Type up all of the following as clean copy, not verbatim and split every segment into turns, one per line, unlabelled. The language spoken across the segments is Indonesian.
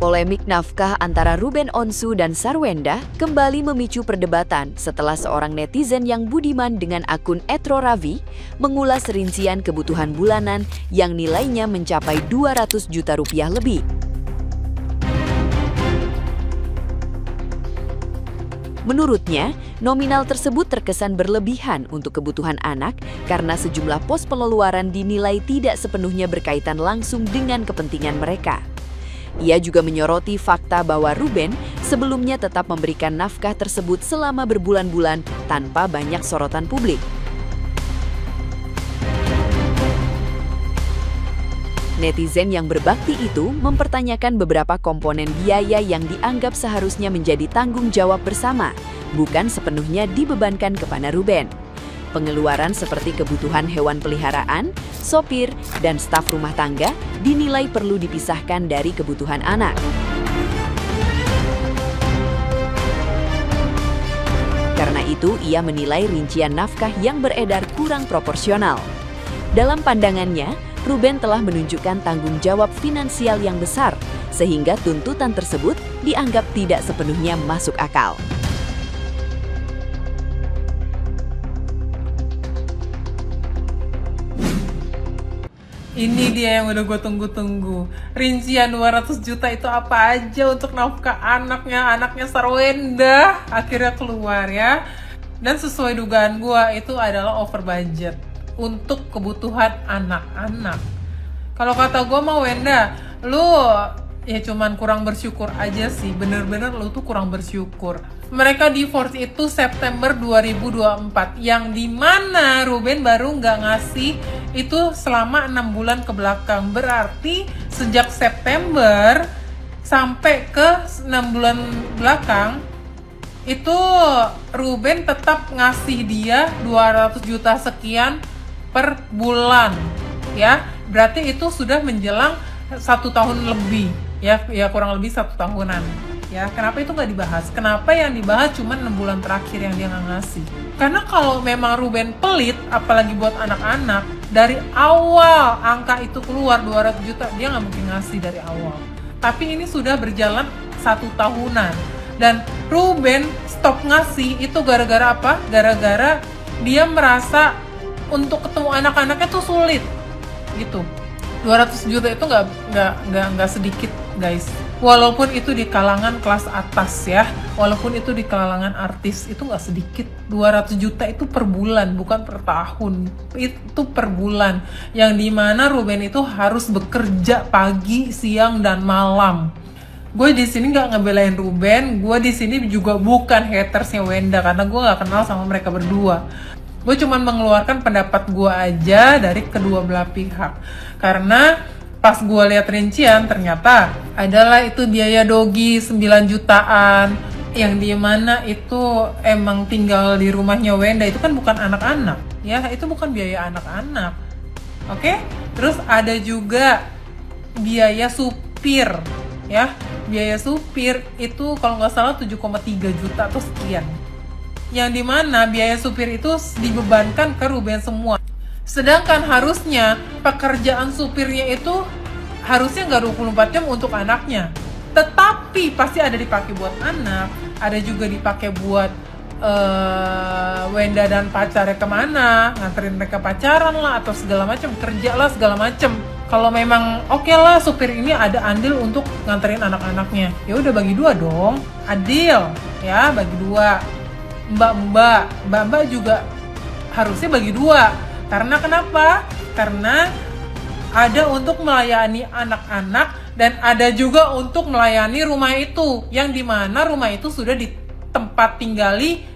Polemik nafkah antara Ruben Onsu dan Sarwenda kembali memicu perdebatan setelah seorang netizen yang budiman dengan akun @roravi mengulas rincian kebutuhan bulanan yang nilainya mencapai 200 juta rupiah lebih. Menurutnya, nominal tersebut terkesan berlebihan untuk kebutuhan anak karena sejumlah pos pengeluaran dinilai tidak sepenuhnya berkaitan langsung dengan kepentingan mereka. Ia juga menyoroti fakta bahwa Ruben sebelumnya tetap memberikan nafkah tersebut selama berbulan-bulan tanpa banyak sorotan publik. Netizen yang berbakti itu mempertanyakan beberapa komponen biaya yang dianggap seharusnya menjadi tanggung jawab bersama, bukan sepenuhnya dibebankan kepada Ruben. Pengeluaran seperti kebutuhan hewan peliharaan, sopir, dan staf rumah tangga dinilai perlu dipisahkan dari kebutuhan anak. Karena itu, ia menilai rincian nafkah yang beredar kurang proporsional. Dalam pandangannya, Ruben telah menunjukkan tanggung jawab finansial yang besar, sehingga tuntutan tersebut dianggap tidak sepenuhnya masuk akal.
Ini dia yang udah gue tunggu-tunggu. Rincian 200 juta itu apa aja untuk nafkah anaknya Sarwenda akhirnya keluar ya. Dan sesuai dugaan gue itu adalah over budget untuk kebutuhan anak-anak. Kalau kata gue mah Wenda, lu ya cuman kurang bersyukur aja sih. Bener-bener lu tuh kurang bersyukur. Mereka divorce itu September 2024, yang dimana Ruben baru nggak ngasih itu selama 6 bulan ke belakang. Berarti sejak September sampai ke 6 bulan belakang itu Ruben tetap ngasih dia 200 juta sekian per bulan ya. Berarti itu sudah menjelang 1 tahun lebih ya kurang lebih 1 tahunan ya. Kenapa itu nggak dibahas? Kenapa yang dibahas cuma 6 bulan terakhir yang dia nggak ngasih? Karena kalau memang Ruben pelit, apalagi buat anak-anak, dari awal angka itu keluar 200 juta, dia nggak mungkin ngasih dari awal. Tapi ini sudah berjalan 1 tahunan. Dan Ruben stop ngasih itu gara-gara apa? Gara-gara dia merasa untuk ketemu anak-anaknya tuh sulit gitu. 200 juta itu nggak sedikit guys. Walaupun itu di kalangan kelas atas ya, walaupun itu di kalangan artis, itu nggak sedikit. 200 juta itu per bulan, bukan per tahun. Itu per bulan. Yang dimana Ruben itu harus bekerja pagi, siang, dan malam. Gue di sini nggak ngebelain Ruben, gue di sini juga bukan hatersnya Wenda, karena gue nggak kenal sama mereka berdua. Gue cuma mengeluarkan pendapat gue aja dari kedua belah pihak. Karena pas gue lihat rincian ternyata adalah itu biaya dogi 9 jutaan yang dimana itu emang tinggal di rumahnya Wenda, itu kan bukan anak-anak ya, itu bukan biaya anak-anak. Oke? Terus ada juga biaya supir ya, biaya supir itu kalau nggak salah 7,3 juta atau sekian, yang dimana biaya supir itu dibebankan ke Ruben semua. Sedangkan harusnya pekerjaan supirnya itu harusnya nggak 24 jam untuk anaknya. Tetapi pasti ada dipakai buat anak, ada juga dipakai buat Wenda dan pacarnya kemana, nganterin mereka pacaran lah atau segala macam, kerja lah segala macam. Kalau memang oke lah supir ini ada andil untuk nganterin anak-anaknya, ya udah bagi 2 dong, adil ya, bagi 2. Mbak juga harusnya bagi 2. Karena kenapa? Karena ada untuk melayani anak-anak dan ada juga untuk melayani rumah itu, yang dimana rumah itu sudah di tempat tinggali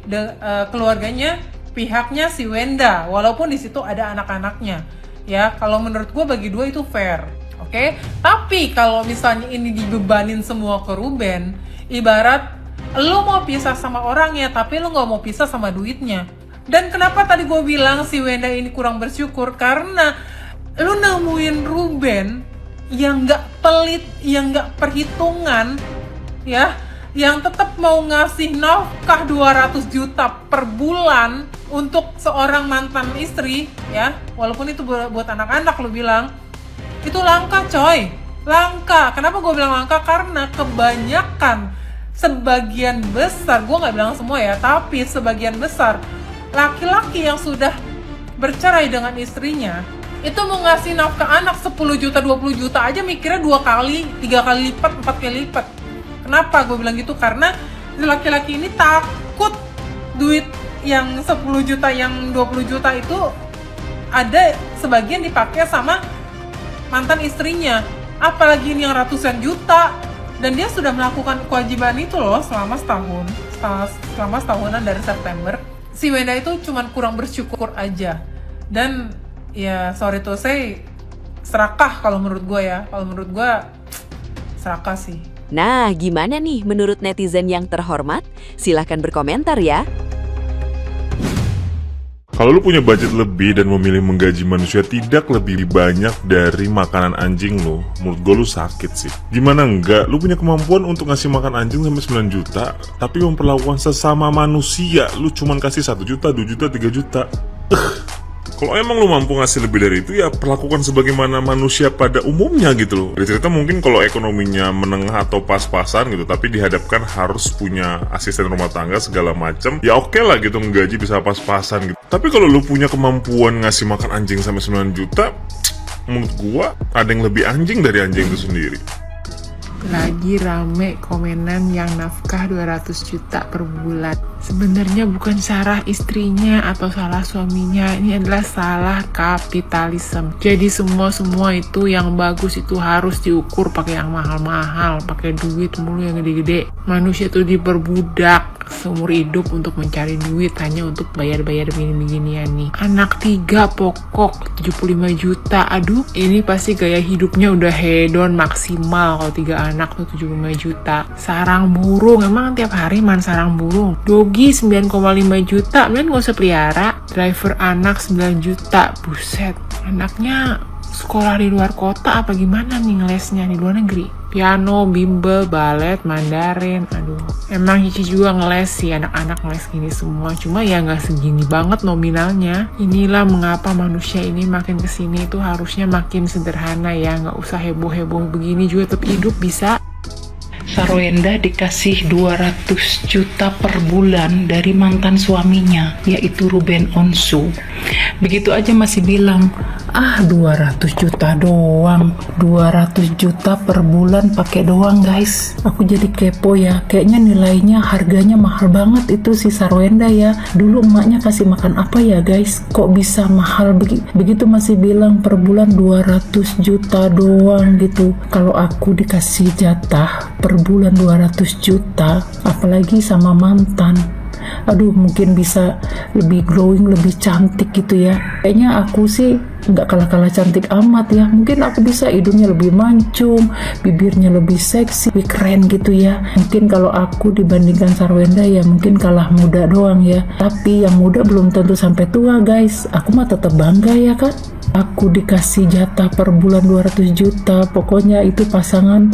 keluarganya, pihaknya si Wenda, walaupun di situ ada anak-anaknya. Ya, kalau menurut gue bagi 2 itu fair. Oke? Tapi kalau misalnya ini dibebanin semua ke Ruben, ibarat lo mau pisah sama orangnya tapi lo nggak mau pisah sama duitnya. Dan kenapa tadi gue bilang si Wenda ini kurang bersyukur? Karena lu nemuin Ruben yang nggak pelit, yang nggak perhitungan, ya, yang tetap mau ngasih nafkah 200 juta per bulan untuk seorang mantan istri, ya, walaupun itu buat anak-anak lu bilang, itu langka coy. Langka. Kenapa gue bilang langka? Karena kebanyakan, sebagian besar, gue nggak bilang semua ya, tapi sebagian besar laki-laki yang sudah bercerai dengan istrinya itu mau ngasih nafkah anak 10 juta, 20 juta aja mikirnya 2 kali, 3 kali lipat, 4 kali lipat. Kenapa gue bilang gitu? Karena laki-laki ini takut duit yang 10 juta, yang 20 juta itu ada sebagian dipakai sama mantan istrinya. Apalagi ini yang ratusan juta. Dan dia sudah melakukan kewajiban itu loh selama setahun. Selama setahunan dari September. Si Wenda itu cuman kurang bersyukur aja. Dan ya sorry to say, serakah kalau menurut gue ya. Kalau menurut gue serakah sih.
Nah, gimana nih menurut netizen yang terhormat? Silahkan berkomentar ya.
Kalau lu punya budget lebih dan memilih menggaji manusia tidak lebih banyak dari makanan anjing lu, menurut gue lu sakit sih. Gimana enggak, lu punya kemampuan untuk ngasih makan anjing sampai 9 juta, tapi memperlakukan sesama manusia, lu cuman kasih 1 juta, 2 juta, 3 juta. Kalau emang lu mampu ngasih lebih dari itu, ya perlakukan sebagaimana manusia pada umumnya gitu loh. Dari cerita mungkin kalau ekonominya menengah atau pas-pasan gitu, tapi dihadapkan harus punya asisten rumah tangga segala macem, ya oke lah gitu, nggaji bisa pas-pasan gitu. Tapi kalau lu punya kemampuan ngasih makan anjing sampai 9 juta, menurut gua ada yang lebih anjing dari anjing itu sendiri.
Lagi rame komenan yang nafkah 200 juta per bulan. Sebenarnya bukan salah istrinya atau salah suaminya, ini adalah salah kapitalisme. Jadi semua itu yang bagus itu harus diukur pakai yang mahal-mahal, pakai duit mulu yang gede-gede. Manusia itu diperbudak seumur hidup untuk mencari duit hanya untuk bayar-bayar begini-beginian nih. Anak 3 pokok 75 juta. Aduh, ini pasti gaya hidupnya udah hedon maksimal kalau 3 anak tuh 75 juta. Sarang burung, emang tiap hari main sarang burung. Dogi 9,5 juta, mending gak usah pelihara. Driver anak 9 juta, buset. Anaknya sekolah di luar kota apa gimana nih ngelesnya di luar negeri? Piano, bimbel, balet, mandarin, aduh. Emang Cici juga ngeles sih, anak-anak ngeles gini semua. Cuma ya gak segini banget nominalnya. Inilah mengapa manusia ini makin kesini itu harusnya makin sederhana ya. Gak usah heboh-heboh begini juga tetap hidup bisa.
Sarwenda dikasih 200 juta per bulan dari mantan suaminya, yaitu Ruben Onsu. Begitu aja masih bilang, 200 juta doang, 200 juta per bulan pakai doang guys. Aku jadi kepo ya, kayaknya nilainya harganya mahal banget itu si Sarwenda ya. Dulu emaknya kasih makan apa ya guys, kok bisa mahal begitu masih bilang per bulan 200 juta doang gitu. Kalau aku dikasih jatah per bulan 200 juta, apalagi sama mantan, aduh mungkin bisa lebih glowing, lebih cantik gitu ya. Kayaknya aku sih nggak kalah-kalah cantik amat ya. Mungkin aku bisa hidungnya lebih mancung, bibirnya lebih seksi, lebih keren gitu ya. Mungkin kalau aku dibandingkan Sarwenda ya mungkin kalah muda doang ya. Tapi yang muda belum tentu sampai tua guys. Aku mah tetap bangga ya kan. Aku dikasih jatah per bulan 200 juta. Pokoknya itu pasangan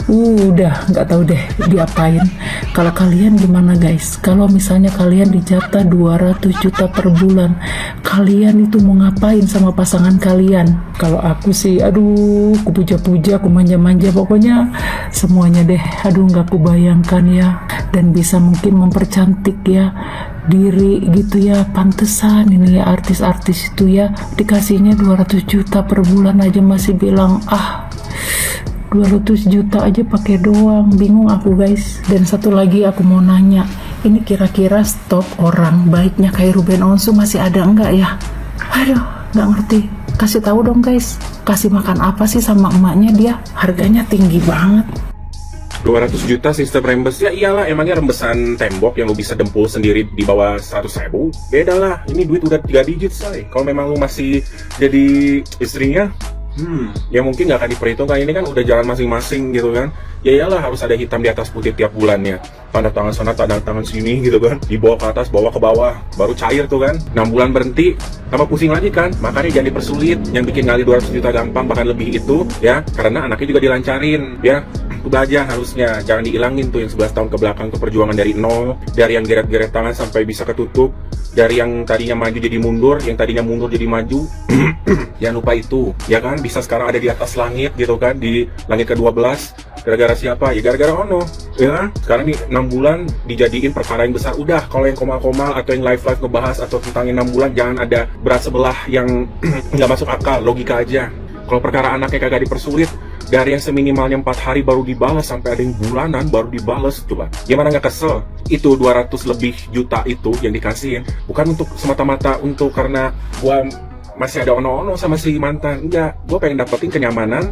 udah nggak tahu deh diapain. Kalau kalian gimana guys? Kalau misalnya kalian dijatah 200 juta per bulan, kalian itu mau ngapain sama pasangan kalian? Kalau aku sih aduh, aku puja-puja, aku manja-manja, pokoknya semuanya deh. Aduh nggak aku bayangkan ya. Dan bisa mungkin mempercantik ya diri gitu ya. Pantesan ini ya artis-artis itu ya dikasihnya 200 juta per bulan aja masih bilang 200 juta aja pakai doang. Bingung aku guys. Dan satu lagi aku mau nanya, ini kira-kira stok orang baiknya kayak Ruben Onsu masih ada enggak ya? Aduh nggak ngerti. Kasih tahu dong guys, kasih makan apa sih sama emaknya dia? Harganya tinggi banget.
200 juta sistem rembes, ya iyalah, emangnya rembesan tembok yang lu bisa dempul sendiri di bawah 100.000? Beda lah, ini duit udah 3 digit say. Kalau memang lu masih jadi istrinya, ya mungkin gak akan diperhitungkan. Ini kan udah jalan masing-masing gitu kan. Ya iyalah, harus ada hitam di atas putih tiap bulannya. Tanda tangan sana, tanda tangan sini gitu kan. Dibawa ke atas, bawa ke bawah, baru cair tuh kan. 6 bulan berhenti, tambah pusing lagi kan. Makanya jangan dipersulit. Yang bikin ngali 200 juta gampang, bahkan lebih itu ya, karena anaknya juga dilancarin ya. Itu belajar harusnya, jangan dihilangin tuh yang 11 tahun ke belakang tuh perjuangan dari nol, dari yang geret-geret tangan sampai bisa ketutup, dari yang tadinya maju jadi mundur, yang tadinya mundur jadi maju. Jangan lupa itu, ya kan? Bisa sekarang ada di atas langit gitu kan, di langit ke-12. Gara-gara siapa? Ya gara-gara Ono, ya kan? Sekarang nih 6 bulan dijadiin perkara yang besar. Udah, kalau yang komal-komal atau yang live-live ngebahas atau tentang yang 6 bulan, jangan ada berat sebelah yang nggak masuk akal, logika aja. Kalau perkara anaknya kagak dipersulit, dari yang seminimalnya 4 hari baru dibalas sampai ada yang bulanan baru dibalas, coba gimana nggak kesel? Itu 200 lebih juta itu yang dikasihin bukan untuk semata-mata untuk karena gua masih ada ono-ono sama si mantan, enggak, gue pengen dapetin kenyamanan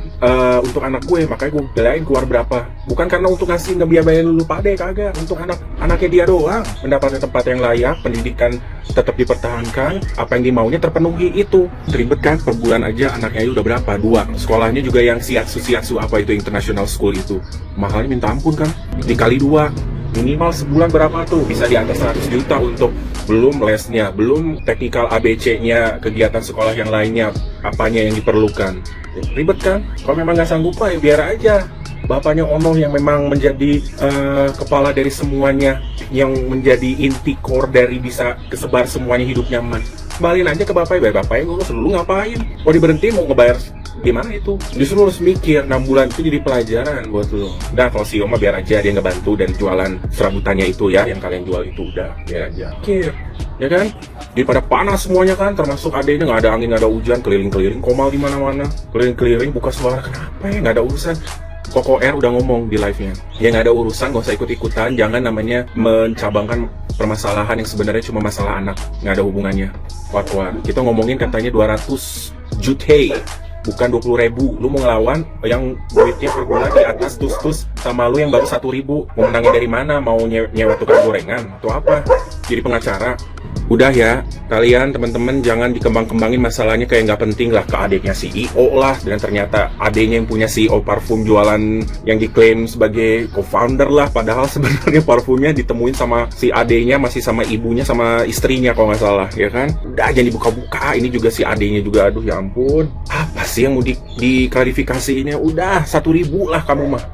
untuk anak gue, makanya gue belain keluar berapa, bukan karena untuk ngasih ngebiayain lu pade, kagak, untuk anaknya dia doang, mendapatkan tempat yang layak, pendidikan tetap dipertahankan, apa yang dimaunya terpenuhi. Itu ribet kan, per bulan aja anaknya udah berapa, 2, sekolahnya juga yang siatsu apa itu international school itu, mahalnya minta ampun kan, dikali 2 minimal sebulan berapa tuh, bisa di atas 100 juta untuk belum lesnya, belum teknikal ABC-nya, kegiatan sekolah yang lainnya, apanya yang diperlukan. Ribet kan? Kalau memang nggak sanggup ya biar aja bapaknya Ono yang memang menjadi kepala dari semuanya, yang menjadi inti core dari bisa kesebar semuanya hidup nyaman. Kembaliin aja ke bapaknya, biar bapaknya ngurus, lu ngapain? Kalau diberhentiin mau ngebayar gimana itu? Justru lu harus mikir, 6 bulan itu jadi pelajaran buat lu. Udah, kalau si Oma biar aja dia ngebantu dan jualan serabutannya itu ya, yang kalian jual itu, udah biar aja. Mikir, ya kan? Daripada panas semuanya kan, termasuk adanya nggak ada angin, nggak ada hujan, keliling-keliling, komal di mana-mana, keliling-keliling, buka suara, kenapa ya? Nggak ada urusan. Koko R udah ngomong di live-nya, ya nggak ada urusan, gak usah ikut-ikutan, jangan namanya mencabangkan permasalahan yang sebenarnya cuma masalah anak, nggak ada hubungannya. War-war, kita ngomongin katanya 200 juta, bukan 20.000. Lu mau ngelawan yang duitnya per bulan di atas tus-tus sama lu yang baru 1.000, mau menangin dari mana? Mau nyewa tukang gorengan atau apa? Jadi pengacara. Udah ya, kalian teman-teman jangan dikembang-kembangin masalahnya kayak nggak penting lah, ke adiknya CEO lah, dan ternyata adiknya yang punya CEO parfum jualan yang diklaim sebagai co-founder lah, padahal sebenarnya parfumnya ditemuin sama si adiknya, masih sama ibunya sama istrinya kalau nggak salah, ya kan? Udah, jangan dibuka-buka, ini juga si adiknya juga, aduh ya ampun, apa sih yang mau diklarifikasi ini? Udah 1.000 lah kamu mah,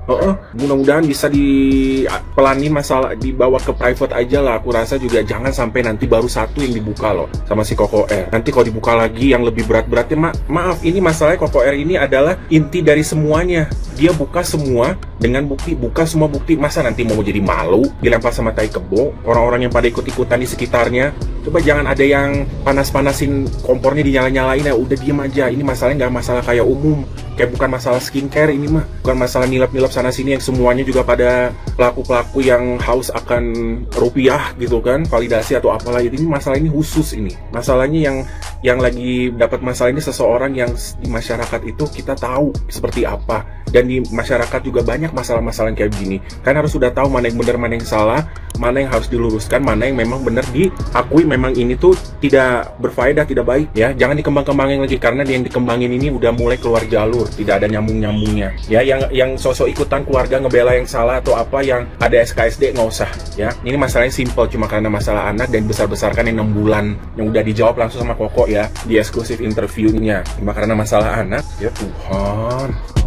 mudah-mudahan bisa dipelanin masalah, dibawa ke private aja lah. Aku rasa juga jangan sampai nanti baru satu yang dibuka loh sama si Koko R. Nanti kalau dibuka lagi yang lebih berat-beratnya, maaf, ini masalahnya Koko R ini adalah inti dari semuanya. Dia buka semua dengan bukti, buka semua bukti. Masa nanti mau jadi malu dilempar sama tai kebo orang-orang yang pada ikut-ikutan di sekitarnya? Coba jangan ada yang panas-panasin kompornya, dinyala-nyalain ya. Udah diem aja. Ini masalahnya nggak masalah kayak umum, kayak bukan masalah skincare ini mah, bukan masalah nilap-nilap sana sini yang semuanya juga pada pelaku-pelaku yang haus akan rupiah gitu kan, validasi atau apalah. Ini masalah ini khusus, ini masalahnya yang lagi dapat masalah ini seseorang yang di masyarakat itu kita tahu seperti apa, dan di masyarakat juga banyak masalah-masalah kayak begini. Kan harus sudah tahu mana yang benar, mana yang salah, mana yang harus diluruskan, mana yang memang benar diakui memang ini tuh tidak berfaedah, tidak baik ya. Jangan dikembang-kembangin lagi, karena yang dikembangin ini udah mulai keluar jalur, tidak ada nyambung-nyambungnya ya. Yang sosok ikutan keluarga ngebela yang salah atau apa, yang ada SKSD nggak usah ya. Ini masalahnya simple, cuma karena masalah anak, dan besar-besarkan yang 6 bulan yang udah dijawab langsung sama Koko ya di eksklusif interviewnya, cuma karena masalah anak. Ya Tuhan.